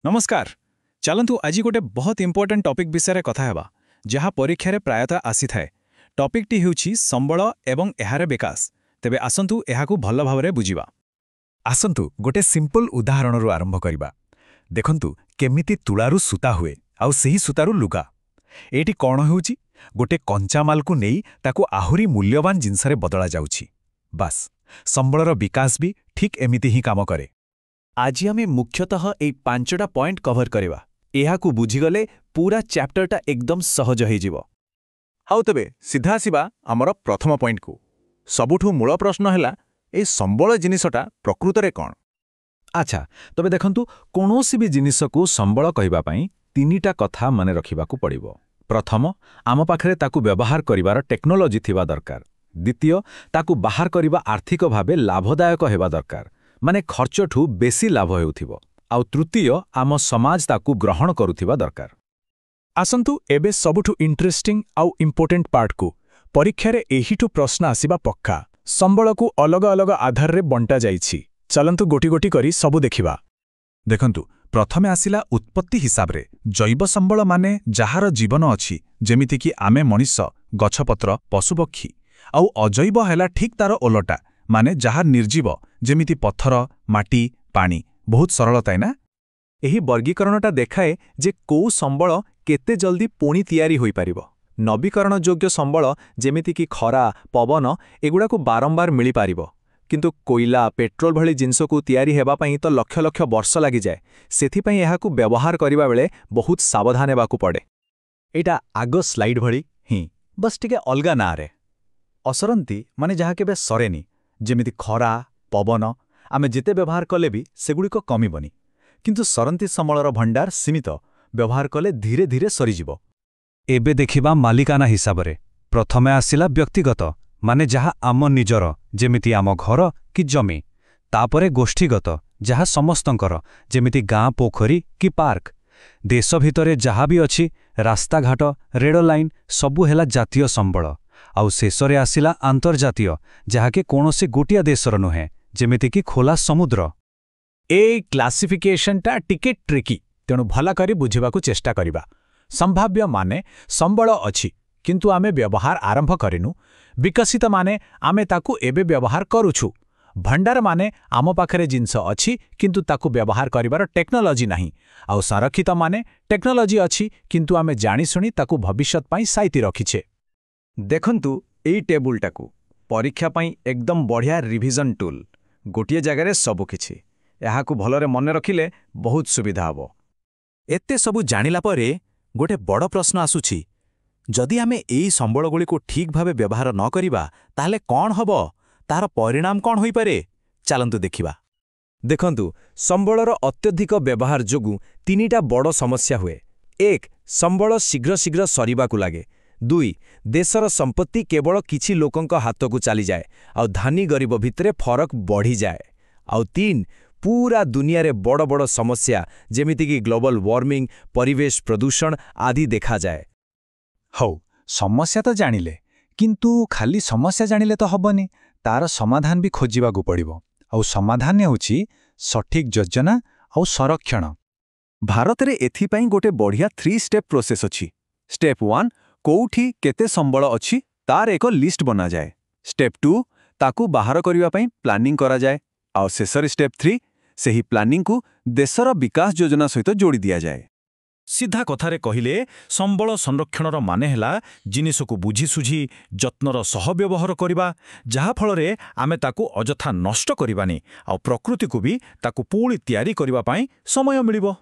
नमस्कार। चलतु आज गोटे बहुत इंपोर्टेंट टॉपिक विषय कथा हेबा जहाँ परीक्षा प्रायतः आसी थाए। टॉपिकटी हेउछि संबल एवं एहार विकास। तेबे आसंतु एहाकु भल भावरे बुझिबा। आसंतु गोटे सिंपल उदाहरणरू आरंभ करिबा। देखंतु केमिति तुलारू सूता हुए आउ सेही सूतारू लुगा। एटी कोण हेउछि गोटे कंचा मालकु नेई ताकु आहुरी मूल्यवान जिनसरे बदला जाउछि। बास संबलर विकास भी ठीक एमिति ही काम करे। आज आमे मुख्यतः एई 5टा पॉइंट कवर करिबा। एहाकु बुझिगले पूरा चैप्टरटा एकदम सहज होई जिवो। हाउ तबे सीधा आसीबा हमर प्रथम पॉइंट को। सबुठु मूल प्रश्न हैला ए संबल जिनिसटा प्रकृतरे कोन। अच्छा तबे देखंतु कोनोसी भी जिनिसकु संबल कहिबा पई तीनिटा कथा माने रखिबाकू पड़िबो। प्रथम आम पाखरे ताकु व्यवहार करिवार टेक्नोलॉजी थिबा दरकार। द्वितीय ताकु बाहर करिबा आर्थिक भावे लाभदायक हेबा दरकार, माने खर्चठू बेसी लाभ हेउथिबो। आउ तृतीय आम समाज ताकु ग्रहण करुथिबा दरकार। आसंतु एबे सबुठु इंटरेस्टिंग आउ इंपोर्टेंट पार्ट को। परीक्षा रे एहिठु प्रश्न आसीबा पक्का। संबल को अलग अलग आधार रे बंटा जाइछि। चलंतु गोटी गोटी करी सबु देखिबा। देखंतु प्रथमे आसिला उत्पत्ति हिसाब रे जैव संबल माने जहार जीवन अछि, जेमिति कि आमे मनुष्य, गछपत्र, पशुपक्षी। आउ अजैव हैला ठीक तार ओलटा, माने जहार निर्जीव, जेमिति पत्थर, माटी, पानी। बहुत सरलताय ना। एही वर्गीकरणटा देखाए जे को संबल केते जल्दी पुणी तयारी होई पारिबो। नवीकरण योग्य संबल जेमिति कि खरा, पवन एगुडा को बारंबार मिली पारिबो। किंतु कोइला, पेट्रोल भली जिनसो को तयारी हेबा पई तो लक्ष लक्ष वर्ष लागि जाए। सेथि पई एहाकु व्यवहार करिबा बेले बहुत सावधान हेबाकू पड़े। एटा आगो स्लाइड भली ही, बस टिके अलगा ना रे। असरंती माने जहा केबे सरेनी, जेमिति खरा, पवन आमे जिते व्यवहार कले भी सेगुड़िक कमिबनी। किंतु सरंती संबलर भंडार सीमित, व्यवहार कले धीरे धीरे सरीजिबो। एबे देखिबा मालिकाना हिसाब रे। प्रथमे आसिला व्यक्तिगत, माने जहा आम निजर, जेमिति आम घर कि जमी। तापरे गोष्ठीगत, जहा समस्तंकर, जेमिति गाँ, पोखरी कि पार्क। देश भितरे जहा भी अछि, रास्ता घाट, रेड लाइन सबु हेला जातीय संबल। आउ शेषरे आसिला आंतर्जातीय, जहाके कोनोसी गोटिया देशर नुहे, जेमिति कि खोला समुद्र। ए क्लासिफिकेशनटा टिके ट्रिकी, तेणु भला करी बुझिबाकू चेष्टा करिबा। संभाव्य माने संबल अछि किंतु आमे व्यवहार आरंभ करिनु। विकसित माने आमे ताकू एबे व्यवहार करूछु। भंडार माने आम पाखरे जिनस अछि किंतु ताकू व्यवहार करिवार टेक्नोलॉजी नाही। आउ संरक्षित माने टेक्नोलॉजी अछि किंतु आमे जानि सुनी ताकू भविष्यत पई साइती रखिछे। देखंतु एई टेबुलटाकू परीक्षा पई एकदम बढ़िया रिविजन टूल। गोटिए जगारे सबु किछि। एहाकू भलरे मने रखिले बहुत सुविधा हबो। एते सबु जानिला परे गोटे बड़ प्रश्न आसुछि, जदि आमे एई संबलगुली को ठीक भावे व्यवहार न करिबा ताहले कोन हबो, तार परिणाम कोन होई पारे। चलंतु देखिबा। देखंतु संबलर अत्यधिक व्यवहार जोगु तीनिटा बड़ समस्या हुए। 1 संबल शीघ्र शीघ्र सरीबाकू लागे। 2 देशर संपत्ति केवल किछि लोकंक हाथकू चली जाए आउ धानी गरीब भितरे फरक बढ़ी जाए। आउ 3 पूरा दुनिया रे बड़ बड़ समस्या जेमिति कि ग्लोबल वार्मिंग, परिवेश प्रदूषण आदि देखा जाए। हौ समस्या तो जानिले, किंतु खाली समस्या जानिले तो हबनी, तार समाधान भी खोजिबाकू पड़िबो। आउ समाधान हेउछि सठिक योजना आउ संरक्षण। भारत रे एथि पई गोटे बढ़िया 3 स्टेप प्रोसेस अछि। स्टेप 1 कोउठी केते संबल अछि तार एक लिस्ट बना जाए। स्टेप 2 ताकू बाहर करिवा पई प्लानिंग करा जाए। आउ शेषर स्टेप 3 सेही प्लानिंग को देशर विकास योजना सहित जोड़ी दिया जाए। सीधा कथारे कहिले संबल संरक्षणर माने हेला जिनिसकू बुझी सुझी जत्नर सह व्यवहार करिबा, जहा फलरे आमे ताकू अजथा नष्ट करिबानी आउ प्रकृति को भी ताकू पुणी तयारी करिबा पई समय मिलिबो।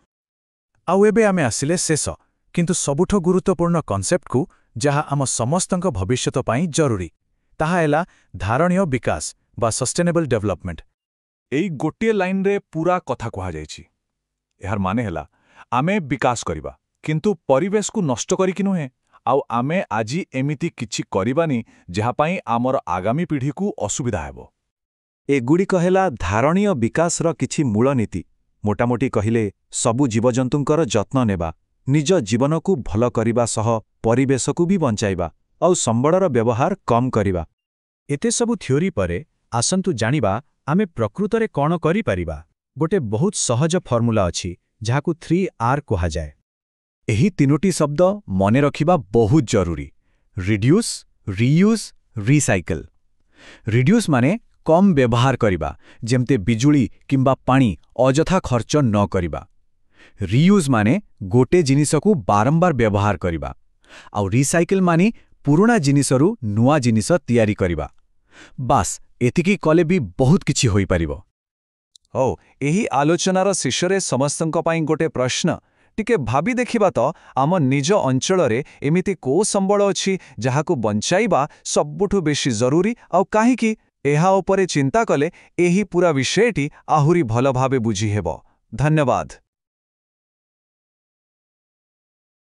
आउ एबे आमे आसिले शेष किंतु सबुठ गुरुत्वपूर्ण कॉन्सेप्ट को, जहा आम समस्तंक भविष्यत पई जरूरी। ताहा हेला धारणीय विकास बा सस्टेनेबल डेवलपमेंट। एई गोटिए लाइन रे पूरा कथा कहा जायछि। एहार माने हेला आमे विकास करिबा किंतु परिवेश को नष्ट करी कि नुहे। आउ आमे आजी एमिति किछि करिबानी जहा पई आमर आगामी पीढ़ी को असुविधा हेबो। एगुड़ी कहेला धारणीय विकास र किछि मूल नीति। मोटामोटी कहिले सबु जीवजंतुंकर जत्न नेबा, निज जीवन को भल करिबा सह परिवेश को भी बंचाइबा आउ संबलर व्यवहार कम करिबा। एते सबु थ्योरी परे आसंतु जानिबा आमे प्रकृतरे कोन करि परिबा। गोटे बहुत सहज फॉर्मूला अछि ଯାହାକୁ 3R କୁହାଯାଏ। ଏହି ତିନୋଟି ଶବ୍ଦ ମନେ ରଖିବା ବହୁତ ଜରୁରୀ। Reduce, reuse, recycle. ରିଡ୍ୟୁସ୍ ମାନେ କମ୍ ବ୍ୟବହାର କରିବା, ଯେମିତି ବିଜୁଳି କିମ୍ବା ପାଣି ଅଯଥା ଖର୍ଚ୍ଚ ନ କରିବା। ରିୟୁଜ୍ ମାନେ ଗୋटे ଜିନିଷକୁ ବାରମ୍ବାର ବ୍ୟବହାର କରିବା। ଆଉ ରିସାଇକଲ୍ ମାନେ ପୁରୁଣା ଜିନିଷରୁ ନୂଆ ଜିନିଷ ତିଆରି କରିବା। ବାସ୍ ଏତିକି କଲେ ବି ବହୁତ କିଛି ହୋଇପାରିବ। ଓ ଏହି ଆଲୋଚନାର ଶେଷରେ ସମସ୍ତଙ୍କ ପାଇଁ ଗୋଟେ ପ୍ରଶ୍ନ। ଟିକେ ଭାବି ଦେଖିବା ତ, ଆମ ନିଜ ଅଞ୍ଚଳରେ ଏମିତି କୋଉ ସମ୍ବଳ ଅଛି ଯାହାକୁ ବଞ୍ଚାଇବା ସବୁଠୁ ବେଶୀ ଜରୁରୀ ଆଉ କାହିଁକି? ଏହା ଉପରେ ଚିନ୍ତା କଲେ ଏହି ପୁରା ବିଷୟଟି ଆହୁରି ଭଲ ଭାବେ ବୁଝିହେବ। ଧନ୍ୟବାଦ।